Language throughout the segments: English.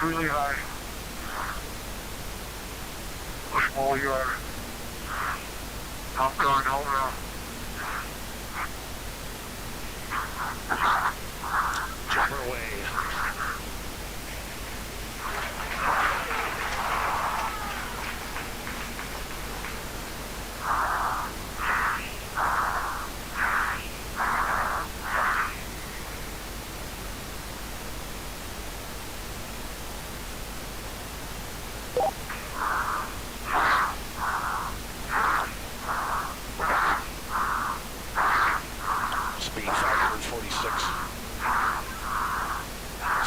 really high. How small you are. I'm going home now. Jumper away. Speed 546.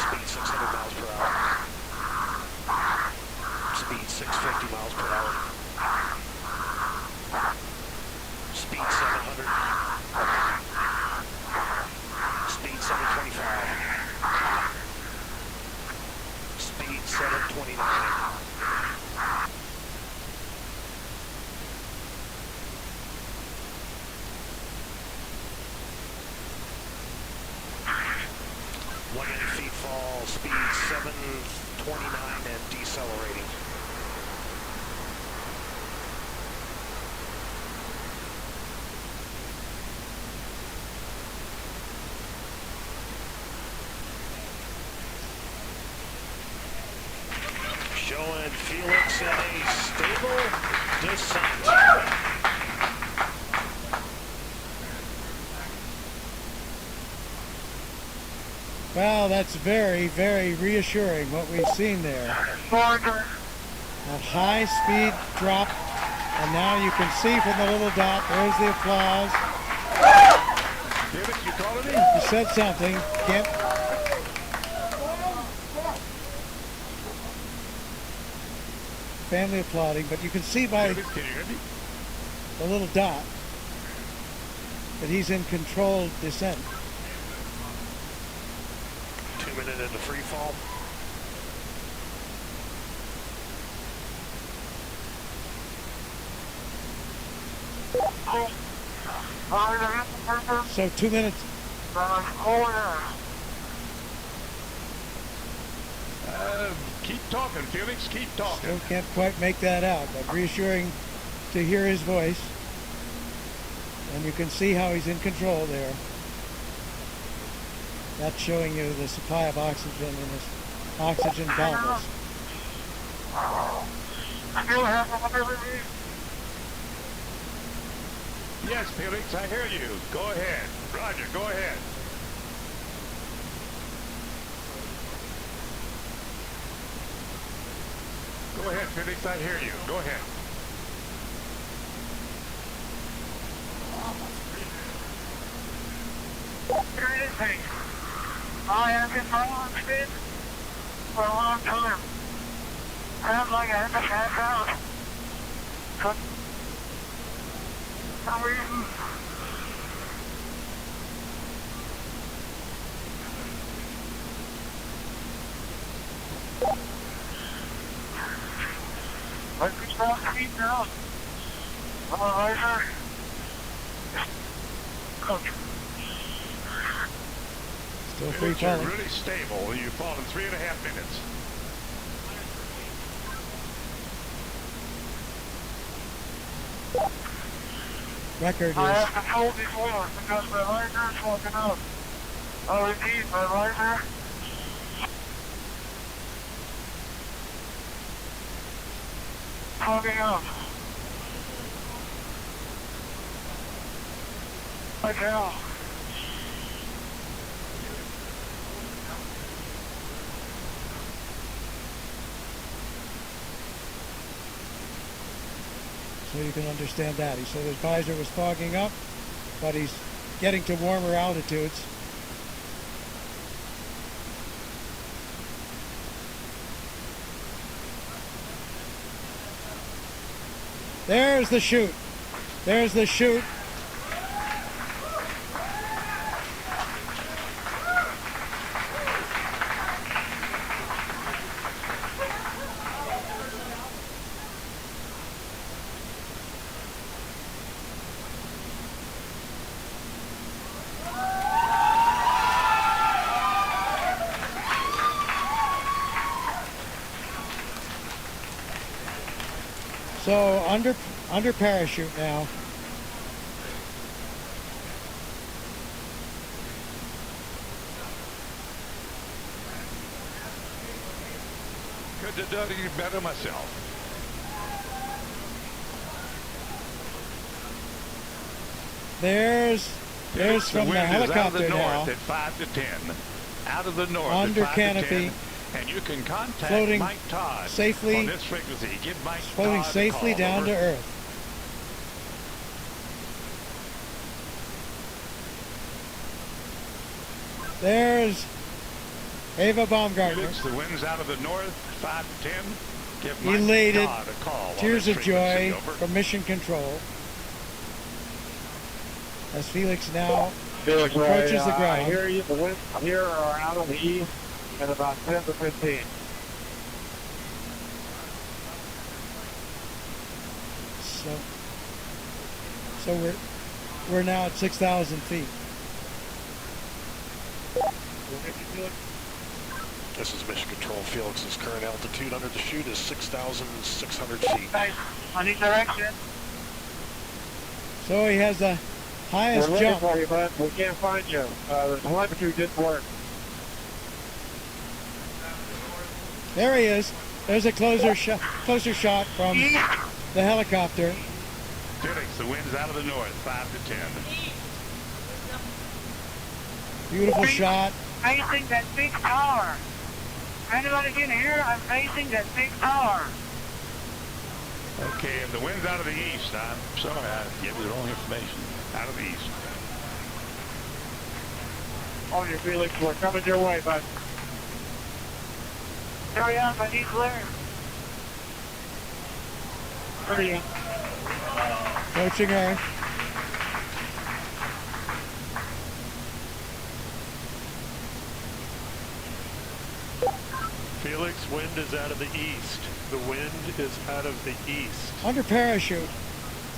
Speed 600 miles per hour. Speed 650 miles per hour. Speed 700. Speed 725. Speed 729. Feet fall, speed 729 and decelerating. Showing Felix in a stable descent. Well, that's very, very reassuring what we've seen there. A high speed drop, and now you can see from the little dot, there's the applause. David, you calling me? You said something. Can't. Family applauding, but you can see by David, can you hear me? the little dot that he's in controlled descent. 2 minutes into free fall. So 2 minutes. Keep talking, Felix. Keep talking. Still can't quite make that out, but reassuring to hear his voice. And you can see how he's in control there. That's showing you the supply of oxygen in his oxygen bottles. Yes, Felix, I hear you. Go ahead. Roger, go ahead. Go ahead, Felix, I hear you. Go ahead. I have been following speed for a long time. I have like I had to pass out. For some reason. I can stop speed now. I'm a riser. Still free Felix, you're falling. really stable. You fall in 3.5 minutes. Record I is have to hold before because my riser is walking out. I'll repeat, my riser fogging out. Right now. so you can understand that. He said his visor was fogging up, but he's getting to warmer altitudes. There's the chute. There's the chute. So under parachute now. Could have done any better myself. There's from the helicopter now. At 5 to 10. Out of the north Under at 5 canopy. to 10. And you can contact Floating Mike Todd safely, on this frequency. Give Mike floating Todd safely a call. down Over. to Earth. There's Ava Baumgartner. Felix, the wind's out of the north, 5 to 10. Give Mike Elated, Todd a call on tears this of joy frequency. Over. from Mission Control. As Felix now Felix, approaches the ground. I hear you. The winds here are out of the east at about 10 to 15. So we're now at 6,000 feet. This is Mission Control. Felix's current altitude under the chute is 6,600 feet. Nice. On each direction. So he has the highest We're looking jump. for you, bud. We can't find you. The telemetry didn't work. There he is. There's a closer shot from the helicopter. Felix, the wind's out of the north, 5 to 10. Beautiful shot. Facing that big tower. Anybody can hear? I'm facing that big tower. Okay, and the wind's out of the east. I'm sorry, I give you the wrong information. Out of the east. On your Felix, we're coming your way, bud. Hurry up, I need clear. Hurry up. Approaching Earth. Felix, wind is out of the east. The wind is out of the east. Under parachute,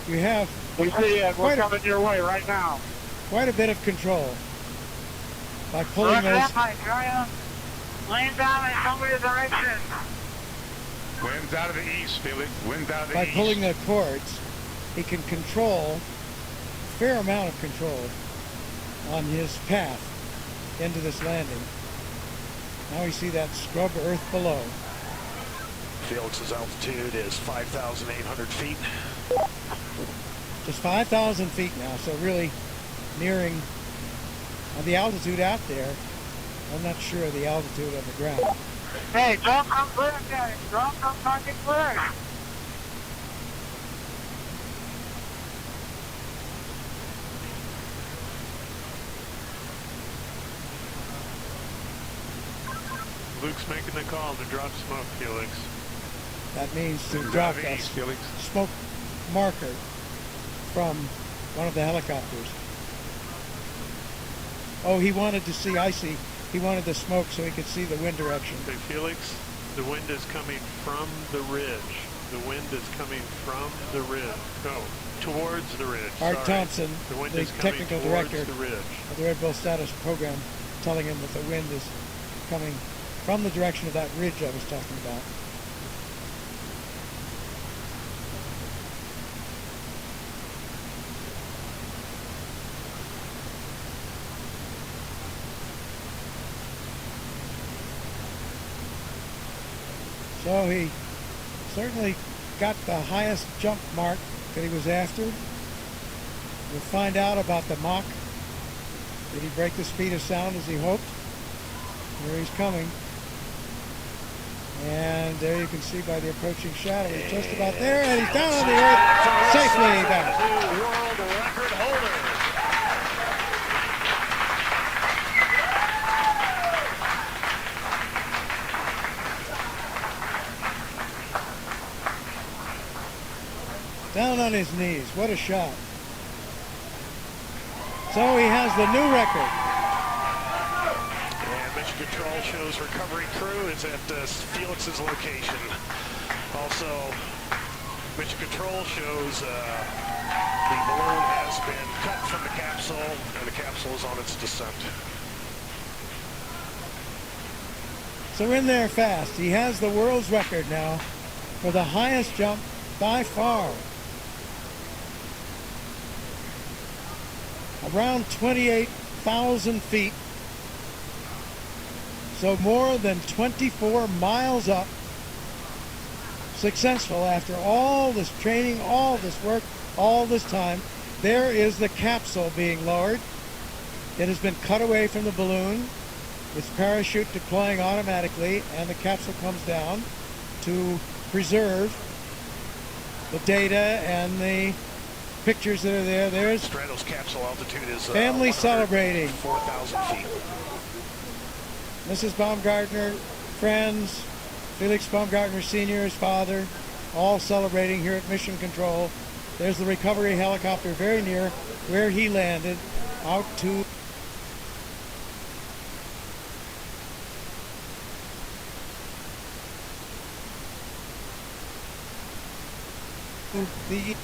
you have We see it. We're coming your way right now. quite a bit of control by pulling Look those. up, Mike. Hurry up. Land down in some other direction. Wind's out of the east, Felix. Wind's out of the By east. pulling the cords, he can control a fair amount of control on his path into this landing. Now we see that scrub earth below. Felix's altitude is 5,800 feet. Just 5,000 feet now, so really nearing the altitude out there. I'm not sure of the altitude of the ground. Hey, drop some clear, guys. Drop some fucking clear. Luke's making the call to drop smoke, Felix. That means to Wind's drop out of the a east, Felix. smoke marker from one of the helicopters. Oh, he wanted to see, I see. He wanted the smoke so he could see the wind direction. Hey, Felix, the wind is coming from the ridge. The wind is coming from the ridge. No, towards the ridge. Art Sorry. Thompson, The wind the is coming technical towards director the ridge. of the Red Bull Status program, telling him that the wind is coming from the direction of that ridge I was talking about. So he certainly got the highest jump mark that he was after. We'll find out about the Mach. Did he break the speed of sound as he hoped? Here he's coming. And there you can see by the approaching shadow, he's just about there, and he's down on the earth, safely down. New world record holder. Down on his knees, what a shot. So he has the new record. And Mission Control shows recovery crew is at Felix's location. Also, Mission Control shows the balloon has been cut from the capsule, and the capsule is on its descent. So in there fast. He has the world's record now for the highest jump by far. Around 28,000 feet. So more than 24 miles up. Successful after all this training, all this work, all this time. There is the capsule being lowered. It has been cut away from the balloon. Its parachute deploying automatically, and the capsule comes down to preserve the data and the pictures that are there. There's Stratos capsule altitude is family celebrating. 4,000 feet. Mrs. Baumgartner, friends, Felix Baumgartner Sr., his father, all celebrating here at Mission Control. There's the recovery helicopter very near where he landed, out to the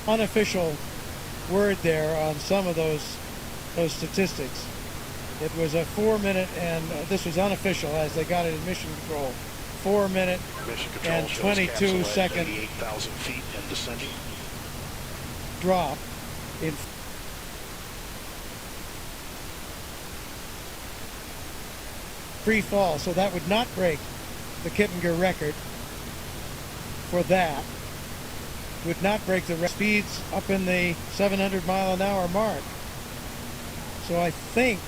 unofficial word there on some of those statistics. It was a 4 minute, and this was unofficial as they got it in Mission Control. 4 minute Mission Control and shows 22 capsule at second 88,000 feet and descending. drop in free fall, so that would not break the Kittinger record for that. Would not break the speeds up in the 700 mile an hour mark. So I think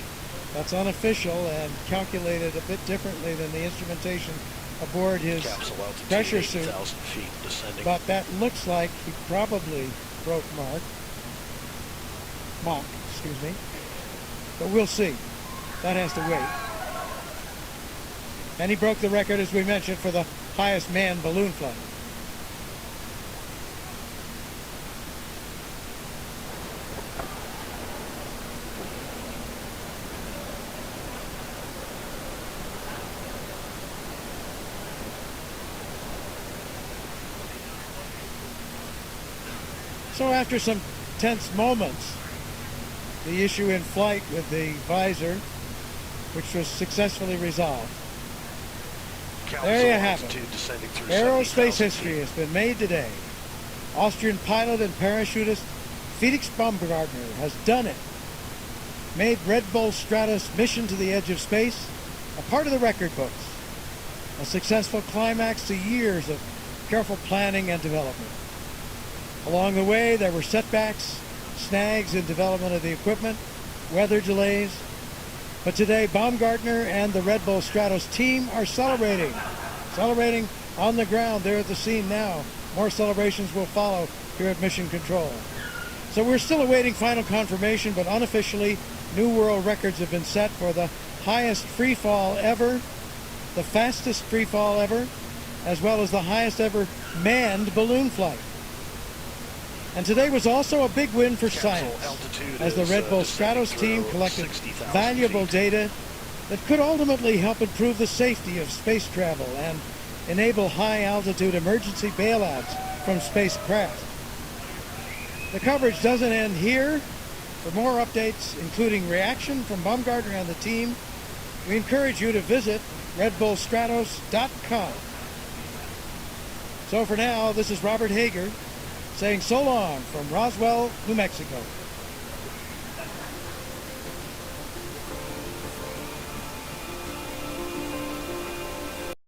that's unofficial and calculated a bit differently than the instrumentation aboard his Capsule altitude pressure suit. 8,000 feet descending. But that looks like he probably broke Mach, excuse me. But we'll see. That has to wait. And he broke the record, as we mentioned, for the highest manned balloon flight. So after some tense moments, the issue in flight with the visor, which was successfully resolved. There you have it. Aerospace history has been made today. Austrian pilot and parachutist Felix Baumgartner has done it. Made Red Bull Stratos mission to the edge of space a part of the record books. A successful climax to years of careful planning and development. Along the way, there were setbacks, snags in development of the equipment, weather delays. But today, Baumgartner and the Red Bull Stratos team are celebrating. Celebrating on the ground there at the scene now. More celebrations will follow here at Mission Control. So we're still awaiting final confirmation, but unofficially, new world records have been set for the highest free fall ever, the fastest free fall ever, as well as the highest ever manned balloon flight. And today was also a big win for science, as the Red Bull Stratos team collected valuable data that could ultimately help improve the safety of space travel and enable high-altitude emergency bailouts from spacecraft. The coverage doesn't end here. For more updates, including reaction from Baumgartner and the team, we encourage you to visit redbullstratos.com. So for now, this is Robert Hager saying so long from Roswell, New Mexico.